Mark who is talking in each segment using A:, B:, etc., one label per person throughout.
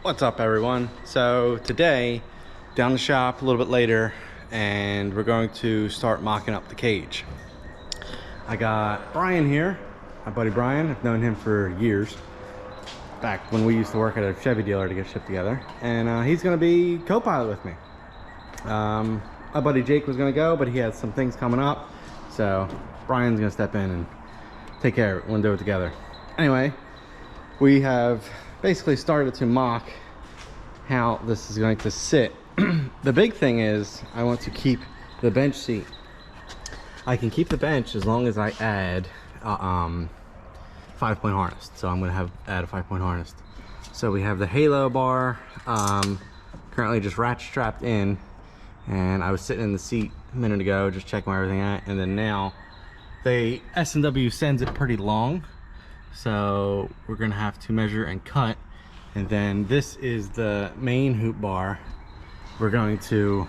A: What's up, everyone? So today, down the shop a little bit later, and we're going to start mocking up the cage. I got Brian here, my buddy Brian. I've known him for years, back when we used to work at a Chevy dealer to get shipped together, and he's going to be co-pilot with me. My buddy Jake was going to go, but he had some things coming up, so Brian's going to step in and take care of it. We'll do it together. Anyway, we have basically started to mock how this is going to sit. The big thing is I want to keep the bench seat. I can keep the bench as long as I add 5-point harness. So I'm going to add a 5-point harness. So we have the halo bar currently just ratchet strapped in, and I was sitting in the seat a minute ago just checking where everything at, and then now the S&W sends it pretty long, so we're gonna have to measure and cut. And then this is the main hoop bar. We're going to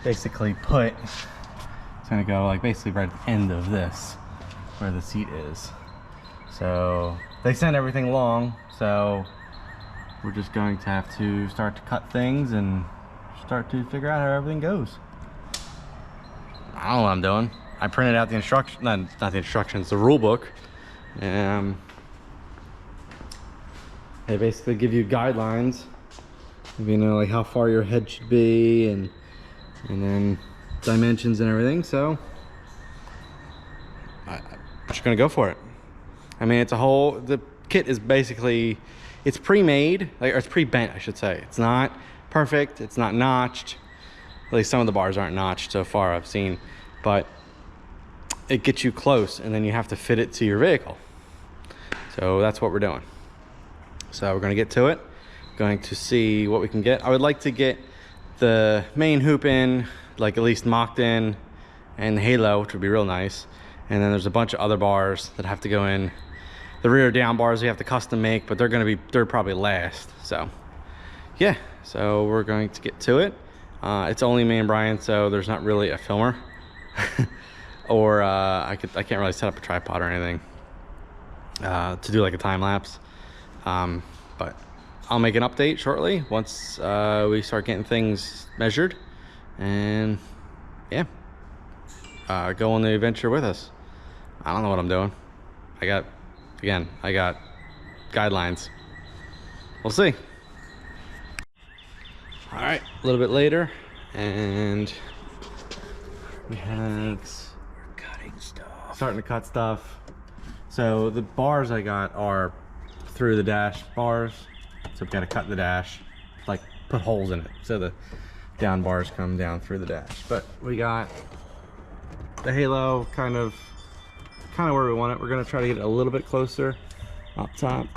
A: basically put, it's gonna go like basically right at the end of this where the seat is. So they send everything long, so we're just going to have to start to cut things and start to figure out how everything goes. I don't know what I'm doing. I printed out the instructions, not the instructions, the rule book. They basically give you guidelines, you know, like how far your head should be, and then dimensions and everything. So I'm just gonna go for it. I mean, the kit is basically, it's pre-made, or it's pre-bent, I should say. It's not perfect, it's not notched. At least some of the bars aren't notched so far I've seen, but it gets you close, and then you have to fit it to your vehicle. So that's what we're doing. So we're gonna get to it, going to see what we can get. I would like to get the main hoop in, like at least mocked in, and the halo, which would be real nice. And then there's a bunch of other bars that have to go in. The rear down bars we have to custom make, but they're probably last. So yeah, so we're going to get to it. It's only me and Brian, so there's not really a filmer. Or I can't really set up a tripod or anything to do like a time lapse. But I'll make an update shortly once we start getting things measured, and yeah, go on the adventure with us. I don't know what I'm doing. I got guidelines. We'll see. All right, a little bit later, and we have starting to cut stuff. So the bars I got are through the dash bars, so we've got to cut the dash, like put holes in it so the down bars come down through the dash. But we got the halo kind of where we want it. We're going to try to get it a little bit closer up top,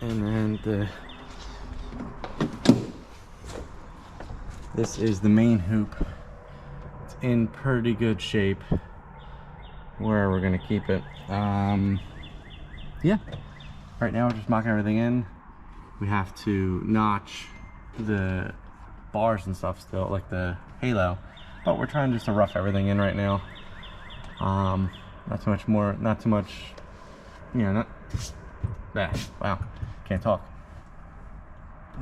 A: and then this is the main hoop. It's in pretty good shape where we're gonna keep it. Yeah, right now we're just mocking everything in. We have to notch the bars and stuff still, like the halo, but we're trying just to rough everything in right now. Not too much more, not too much, you know, wow, can't talk.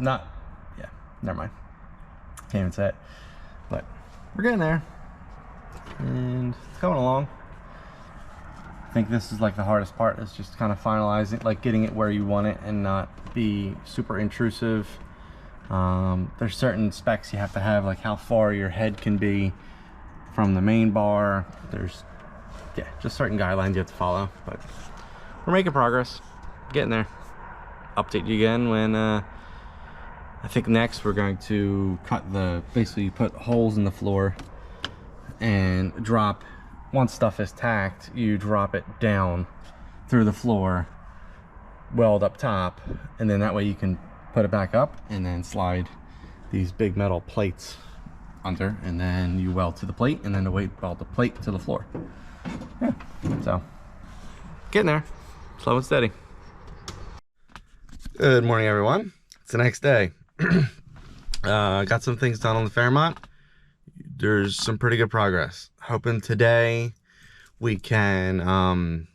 A: Yeah, never mind. Can't even say it, but we're getting there, and it's coming along. I think this is like the hardest part, is just kind of finalizing, like getting it where you want it and not be super intrusive. There's certain specs you have to have, like how far your head can be from the main bar. There's, yeah, just certain guidelines you have to follow, but we're making progress, getting there. Update you again when I think next we're going to cut basically you put holes in the floor and drop, once stuff is tacked, you drop it down through the floor, weld up top, and then that way you can put it back up and then slide these big metal plates under, and then you weld to the plate, and then weld the plate to the floor. Yeah, so getting there, slow and steady. Good morning, everyone. It's the next day. Got some things done on the Fairmont. There's some pretty good progress. Hoping today we can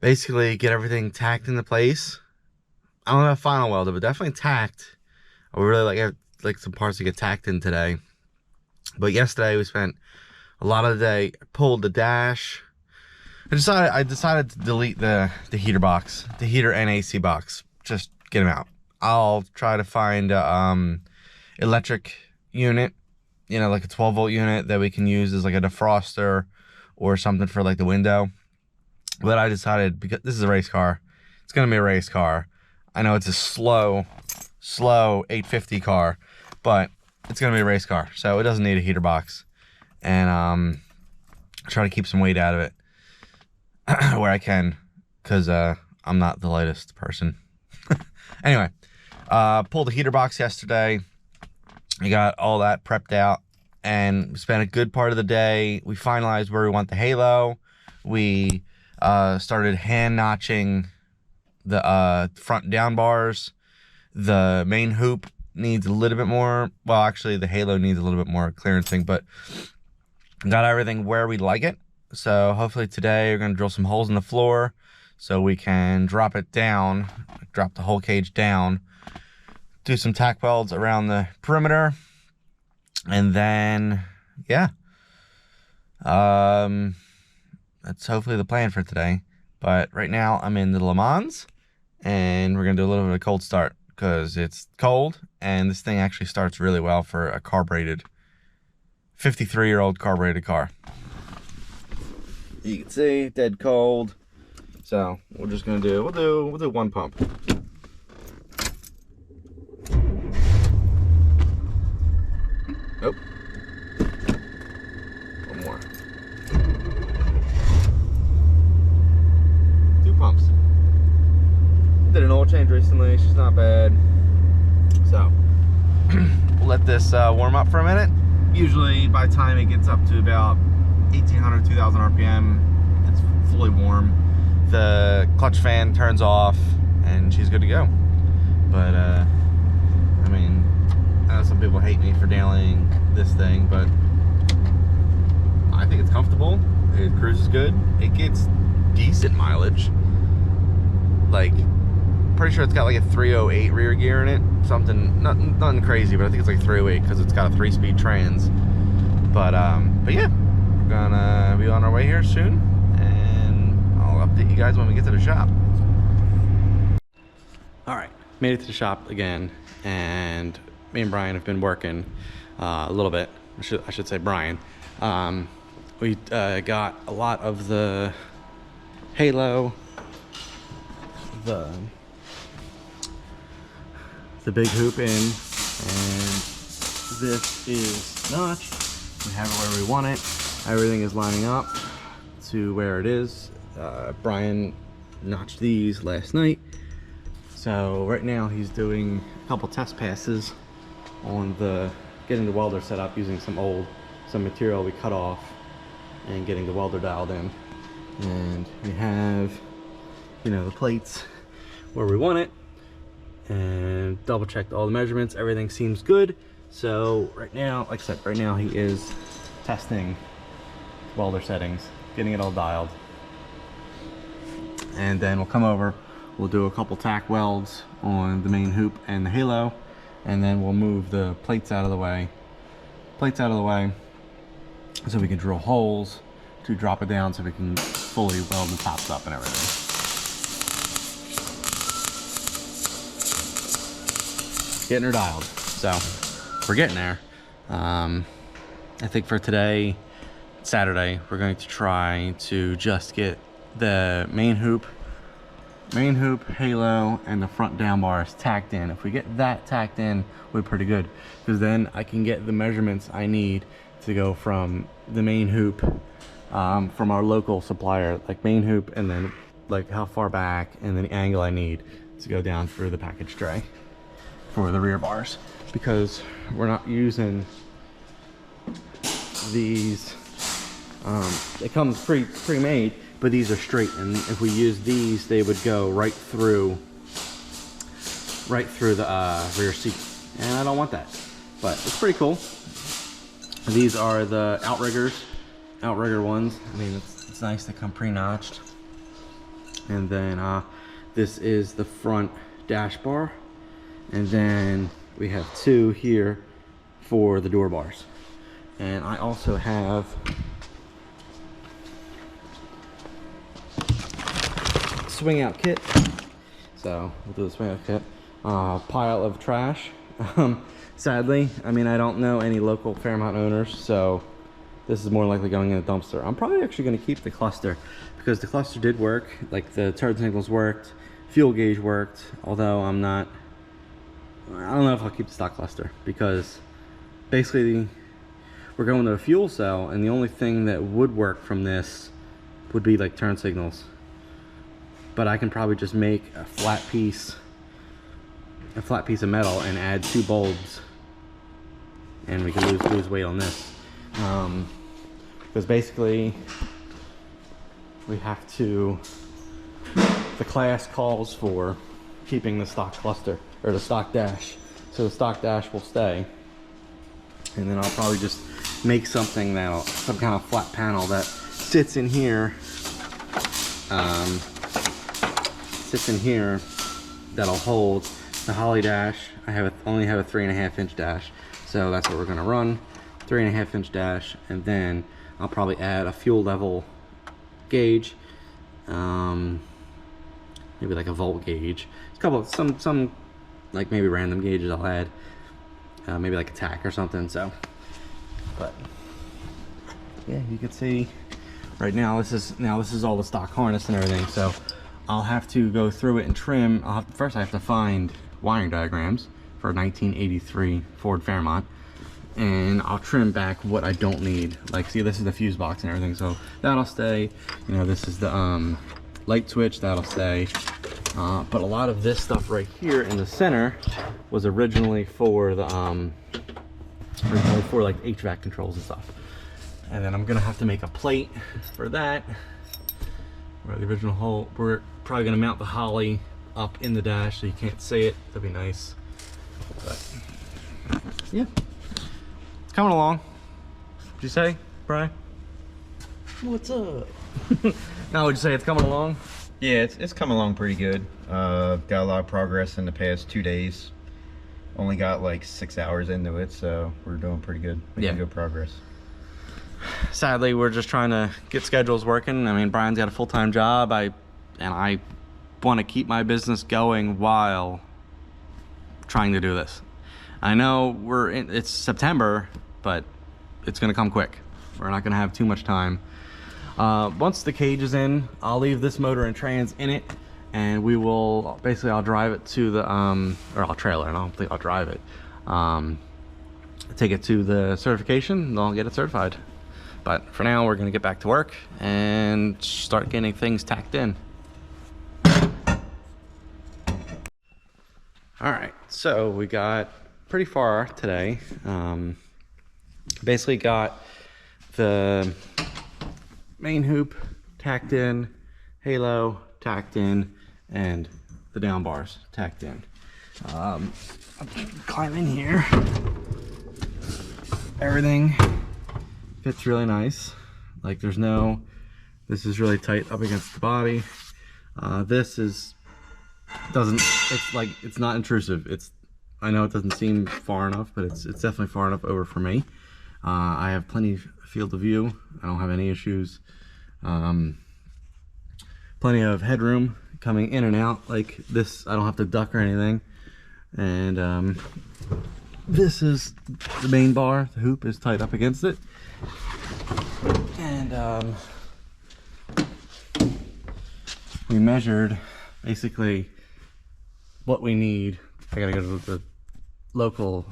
A: basically get everything tacked into place. I don't have final welded, but definitely tacked. I would really like some parts to get tacked in today. But yesterday we spent a lot of the day, pulled the dash. I decided to delete the heater box, the heater and AC box. Just get them out. I'll try to find a electric unit, you know, like a 12-volt unit that we can use as like a defroster or something for like the window. But I decided, because this is a race car, it's gonna be a race car. I know it's a slow 850 car, but it's gonna be a race car, so it doesn't need a heater box. And try to keep some weight out of it where I can, because I'm not the lightest person. Anyway, pulled the heater box yesterday. I got all that prepped out and spent a good part of the day. We finalized where we want the halo. We started hand notching the front down bars. The main hoop needs a little bit more. Well, actually, the halo needs a little bit more clearancing, but got everything where we like it. So hopefully today we're going to drill some holes in the floor so we can drop it down, drop the whole cage down, do some tack welds around the perimeter, and then, yeah, that's hopefully the plan for today. But right now I'm in the Le Mans, and we're going to do a little bit of a cold start because it's cold, and this thing actually starts really well for a carbureted 53-year-old carbureted car. You can see, dead cold. So we're just gonna do, we'll do one pump. Nope. One more. 2 pumps. Did an oil change recently, she's not bad. So we'll let this warm up for a minute. Usually by the time it gets up to about 1800, 2000 RPM, it's fully warm. The clutch fan turns off and she's good to go. But I mean, I know some people hate me for nailing this thing, but I think it's comfortable. It cruises good. It gets decent mileage. Like, pretty sure it's got like a 308 rear gear in it. Something, nothing crazy, but I think it's like 308 because it's got a 3-speed trans. But yeah, we're gonna be on our way here soon, and I'll update you guys when we get to the shop. All right, made it to the shop again, and me and Brian have been working a little bit. I should say Brian. We got a lot of the halo, the big hoop in, and this is notched. We have it where we want it. Everything is lining up to where it is. Brian notched these last night. So right now he's doing a couple test passes on getting the welder set up using some material we cut off and getting the welder dialed in. And we have, you know, the plates where we want it, and double checked all the measurements. Everything seems good. So right now, like I said, right now he is testing welder settings, getting it all dialed. And then we'll come over, we'll do a couple tack welds on the main hoop and the halo, and then we'll move the plates out of the way. So we can drill holes to drop it down so we can fully weld the tops up and everything. Getting her dialed. So we're getting there. I think for today, Saturday, we're going to try to just get the main hoop, halo, and the front down bars tacked in. If we get that tacked in, we're pretty good, because then I can get the measurements I need to go from the main hoop, from our local supplier, like main hoop, and then like how far back and then the angle I need to go down through the package tray for the rear bars, because we're not using these. It comes pre-made, but these are straight, and if we use these, they would go right through the rear seat, and I don't want that. But it's pretty cool. These are the outrigger ones. I mean, it's nice to come pre-notched, And then this is the front dash bar. And then we have 2 here for the door bars. And I also have swing out kit. So we'll do the swing out kit. Pile of trash. Sadly, I mean, I don't know any local Fairmont owners, so this is more likely going in a dumpster. I'm probably actually going to keep the cluster because the cluster did work. Like the turn signals worked, fuel gauge worked, although I don't know if I'll keep the stock cluster because basically we're going to a fuel cell and the only thing that would work from this would be like turn signals. But I can probably just make a flat piece of metal and add 2 bulbs and we can lose weight on this. Because basically we have to, the class calls for keeping the stock cluster or the stock dash, so the stock dash will stay. And then I'll probably just make something that'll, some kind of flat panel that sits in here, that'll hold the Holly dash. I only have a 3.5-inch dash, so that's what we're gonna run. 3.5-inch dash, and then I'll probably add a fuel level gauge, maybe like a volt gauge. A couple, some like maybe random gauges I'll add, maybe like a tack or something. So, but yeah, you can see right now this is all the stock harness and everything. So I'll have to go through it and trim. First I have to find wiring diagrams for a 1983 Ford Fairmont, and I'll trim back what I don't need. Like, see, this is the fuse box and everything, so that'll stay. You know, this is the light switch, that'll stay. But a lot of this stuff right here in the center was originally for the for like HVAC controls and stuff. And then I'm gonna have to make a plate for that. Where the original hole, we're probably gonna mount the Holly up in the dash so you can't see it. That'd be nice. But yeah, it's coming along. What'd you say, Brian?
B: What's up?
A: Now, would you say it's coming along?
B: Yeah, it's coming along pretty good. Got a lot of progress in the past 2 days. Only got like 6 hours into it, so we're doing pretty good. Making good progress.
A: Sadly, we're just trying to get schedules working. I mean, Brian's got a full-time job. I want to keep my business going while trying to do this. I know it's September, but it's gonna come quick. We're not gonna have too much time. Once the cage is in, I'll leave this motor and trans in it, and we will basically, I'll drive it to the or I'll trailer it. I don't think I'll drive it. Take it to the certification and I'll get it certified. But for now, we're gonna get back to work and start getting things tacked in. All right, so we got pretty far today. Basically got the main hoop tacked in, halo tacked in, and the down bars tacked in. I'll climb in here. Everything fits really nice. Like this is really tight up against the body. This is it's not intrusive. I know it doesn't seem far enough, but it's definitely far enough over for me. I have plenty of field of view. I don't have any issues. Plenty of headroom coming in and out. Like this, I don't have to duck or anything. And this is the main bar. The hoop is tight up against it. And we measured basically what we need. I gotta go to the local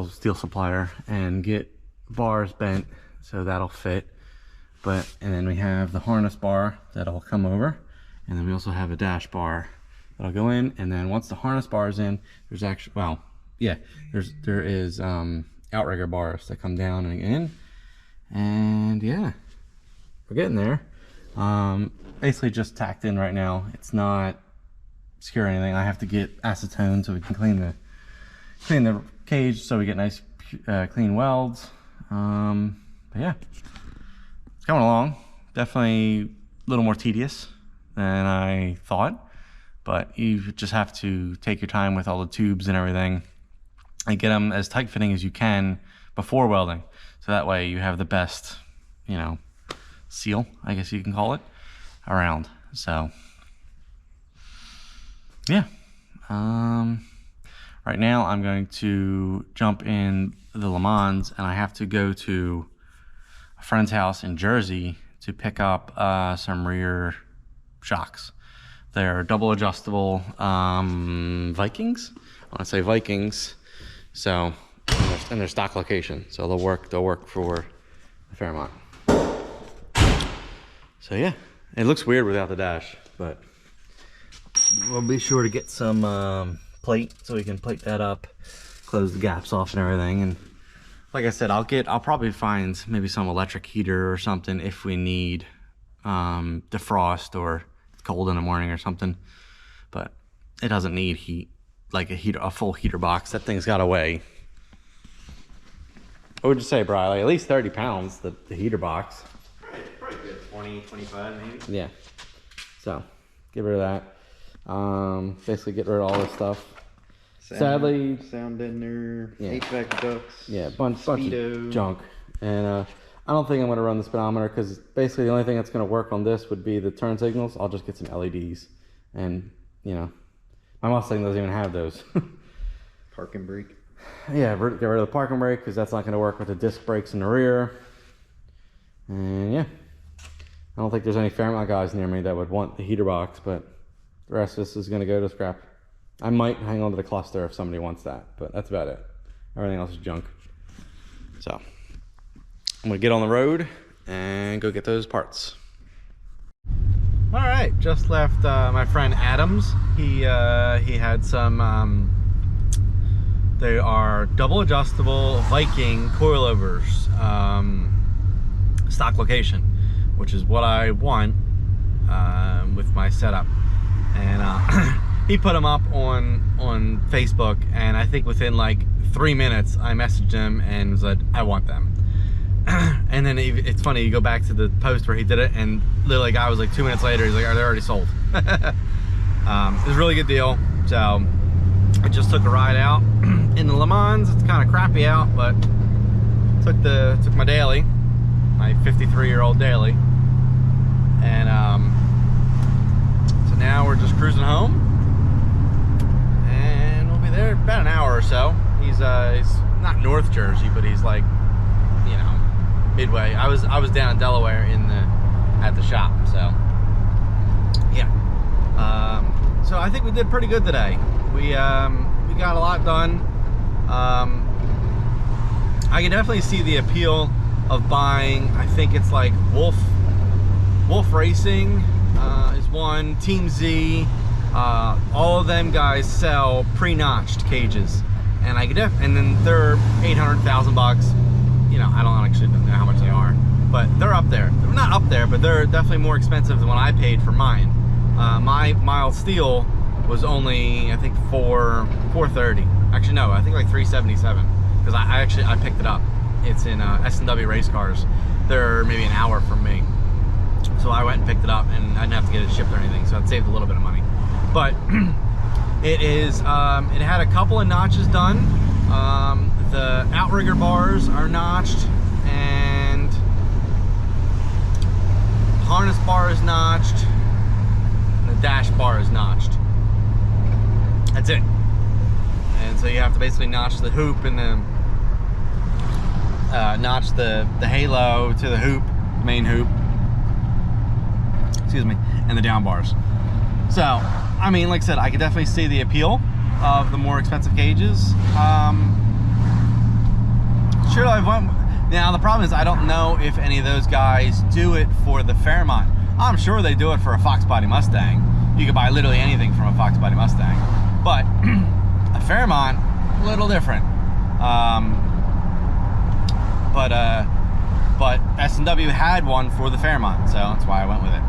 A: steel supplier and get bars bent so that'll fit. And then we have the harness bar that'll come over, and then we also have a dash bar that'll go in. And then once the harness bar is in, there's actually, well, yeah, there is outrigger bars that come down and in, and yeah, we're getting there. Basically just tacked in right now. It's not secure or anything. I have to get acetone so we can clean the cage so we get nice clean welds. But yeah, it's coming along. Definitely little more tedious than I thought, but you just have to take your time with all the tubes and everything and get them as tight fitting as you can before welding. So that way you have the best, you know, seal, I guess you can call it, around. So yeah, right now I'm going to jump in the Le Mans, and I have to go to a friend's house in Jersey to pick up some rear shocks. They're double adjustable Vikings. I want to say Vikings. So, and they're stock location, so they'll work for the Fairmont. So yeah, it looks weird without the dash, but we'll be sure to get some plate so we can plate that up, close the gaps off and everything. And like I said, I'll probably find maybe some electric heater or something if we need defrost or it's cold in the morning or something. But it doesn't need heat, like a full heater box. That thing's got to weigh, what would you say, Bri? Like at least 30 pounds, the heater box.
B: Probably good. 20, 25 maybe.
A: Yeah. So get rid of that. Basically get rid of all this stuff. Sadly,
B: sound deadener,
A: yeah.
B: HVAC ducts,
A: yeah, bunch of junk. And I don't think I'm going to run the speedometer, because basically the only thing that's going to work on this would be the turn signals. I'll just get some LEDs, and you know, my Mustang doesn't even have those.
B: parking brake.
A: Yeah, get rid of the parking brake, because that's not going to work with the disc brakes in the rear. And yeah, I don't think there's any Fairmont guys near me that would want the heater box, but the rest of this is going to go to scrap. I might hang on to the cluster if somebody wants that, but that's about it. Everything else is junk. So I'm gonna get on the road and go get those parts. All right, just left my friend Adams. He had some, they are double adjustable Viking coilovers, stock location, which is what I want with my setup. And he put them up on Facebook, and I think within like 3 minutes I messaged him and said I want them. And then it's funny, you go back to the post where he did it, and literally guy was like 2 minutes later, he's like, they're already sold. It was a really good deal. So I just took a ride out in the Le Mans. It's kind of crappy out, but took my daily, my 53-year-old daily, and so now we're just cruising home. There about an hour or so. He's not North Jersey, but he's like, you know, midway. I was down in Delaware at the shop. So yeah. So I think we did pretty good today. We got a lot done. I can definitely see the appeal of buying. I think it's like Wolf Racing is one. Team Z. All of them guys sell pre-notched cages, and and then they're 800,000 bucks. You know, I don't actually know how much they are, but they're up there. They're not up there, but they're definitely more expensive than what I paid for mine. My mild steel was only, I think, $430. Actually, no, I think like $377, because I picked it up. It's in S&W race cars. They're maybe an hour from me, so I went and picked it up, and I didn't have to get it shipped or anything, so it saved a little bit of money. But it had a couple of notches done. The outrigger bars are notched, and harness bar is notched, and the dash bar is notched. That's it. And so you have to basically notch the hoop and then notch the halo to the hoop, main hoop, excuse me, and the down bars. So, I mean, like I said, I could definitely see the appeal of the more expensive cages. Sure, now the problem is I don't know if any of those guys do it for the Fairmont. I'm sure they do it for a Fox Body Mustang. You can buy literally anything from a Fox Body Mustang, but a Fairmont, a little different. But S&W had one for the Fairmont, so that's why I went with it.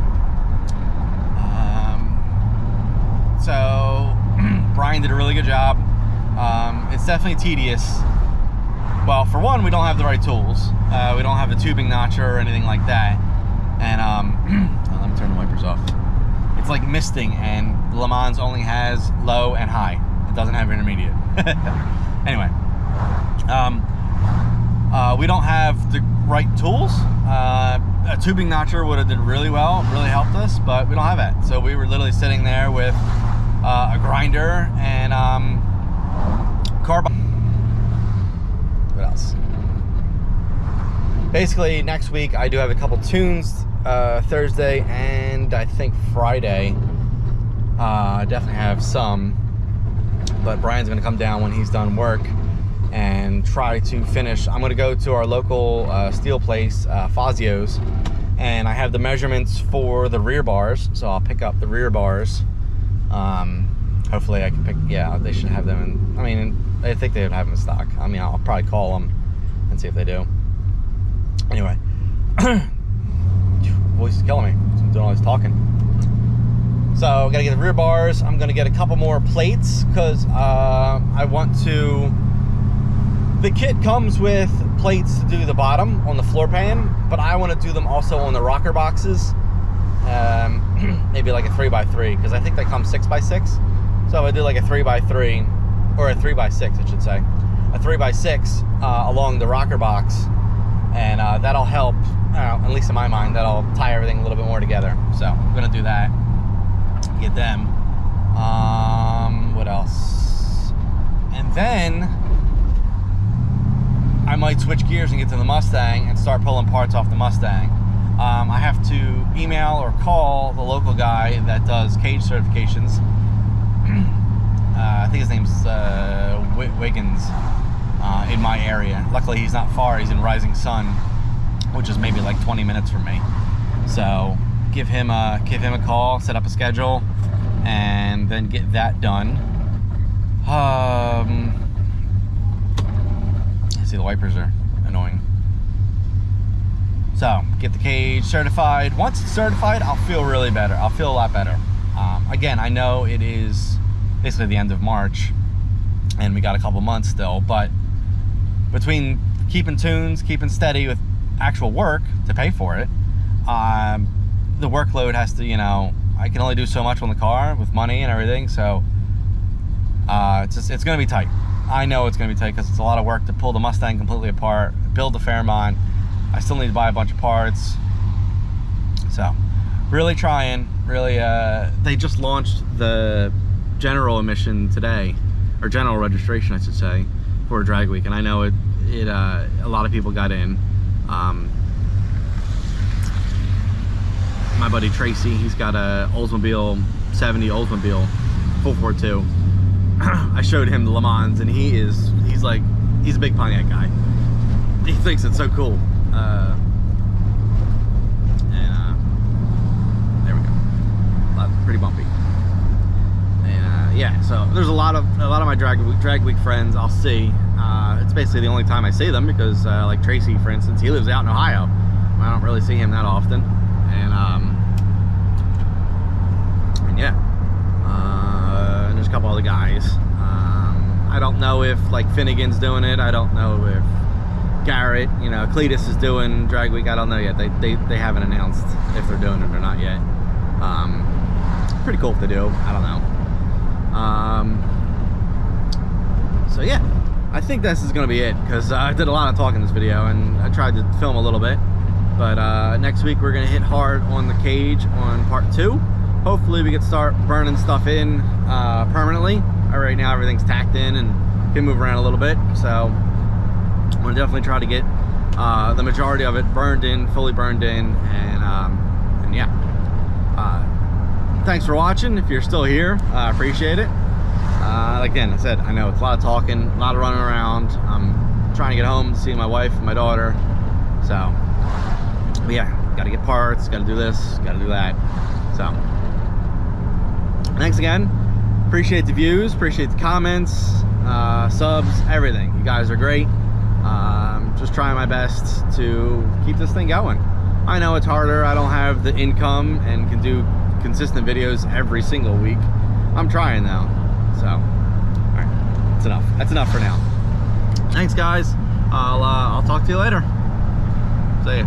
A: So Brian did a really good job. It's definitely tedious. Well, for one, we don't have the right tools. We don't have a tubing notcher or anything like that. And let me turn the wipers off. It's like misting, and Le Mans only has low and high. It doesn't have intermediate. Anyway, we don't have the right tools. A tubing notcher would have did really well, really helped us, but we don't have that. So we were literally sitting there with a grinder and carbon. What else? Basically, next week I do have a couple tunes, Thursday and I think Friday. I definitely have some, but Brian's gonna come down when he's done work and try to finish. I'm gonna go to our local steel place, Fazio's, and I have the measurements for the rear bars, so I'll pick up the rear bars. Hopefully I can pick, yeah, they should have them in, I mean, I think they would have them in stock. I mean, I'll probably call them and see if they do. Anyway, voice is killing me. I'm doing all this talking. So I gotta get the rear bars. I'm gonna get a couple more plates because I want to. The kit comes with plates to do the bottom on the floor pan, but I want to do them also on the rocker boxes. Maybe like a 3x3 because I think they come 6x6. So I do like a 3x3 or a 3x6, I should say, a 3x6 along the rocker box, and that'll help. At least in my mind, that'll tie everything a little bit more together. So I'm gonna do that. Get them. What else? And then I might switch gears and get to the Mustang and start pulling parts off the Mustang. I have to email or call the local guy that does cage certifications. I think his name's Wiggins, in my area. Luckily he's not far, he's in Rising Sun, which is maybe like 20 minutes from me. So give him a call, set up a schedule, and then get that done. See, the wipers are annoying. So get the cage certified. Once it's certified, I'll feel really better. I'll feel a lot better. Again, I know it is basically the end of March and we got a couple months still, but between keeping tunes, keeping steady with actual work to pay for it, the workload has to, you know, I can only do so much on the car with money and everything, so it's gonna be tight. I know it's gonna be tight because it's a lot of work to pull the Mustang completely apart, build the Fairmont. I still need to buy a bunch of parts. So really trying, really, they just launched the general emission today, or general registration I should say, for drag week, and I know a lot of people got in. My buddy Tracy, he's got a Oldsmobile 70 Oldsmobile 442. I showed him the Le Mans, and he's a big Pontiac guy. He thinks it's so cool. There we go. Pretty bumpy. And yeah, so there's a lot of my drag week friends I'll see. It's basically the only time I see them because like Tracy, for instance, he lives out in Ohio. I don't really see him that often. And yeah, and there's a couple other guys. I don't know if like Finnegan's doing it. I don't know if Garrett, you know, Cletus is doing drag week. I don't know yet. They haven't announced if they're doing it or not yet. Pretty cool if they do. I don't know. So yeah, I think this is gonna be it because I did a lot of talking in this video and I tried to film a little bit. But next week we're gonna hit hard on the cage on part 2. Hopefully we can start burning stuff in permanently. Right now everything's tacked in and can move around a little bit. So I'm gonna definitely try to get the majority of it burned in, fully burned in, and yeah. Thanks for watching. If you're still here, I appreciate it. Again, I said, I know it's a lot of talking, a lot of running around. I'm trying to get home to see my wife and my daughter. So, but yeah, gotta get parts, gotta do this, gotta do that. So, thanks again. Appreciate the views, appreciate the comments, subs, everything. You guys are great. Just trying my best to keep this thing going. I know it's harder. I don't have the income and can do consistent videos every single week. I'm trying though. So, all right, that's enough. That's enough for now. Thanks, guys. I'll talk to you later. See ya.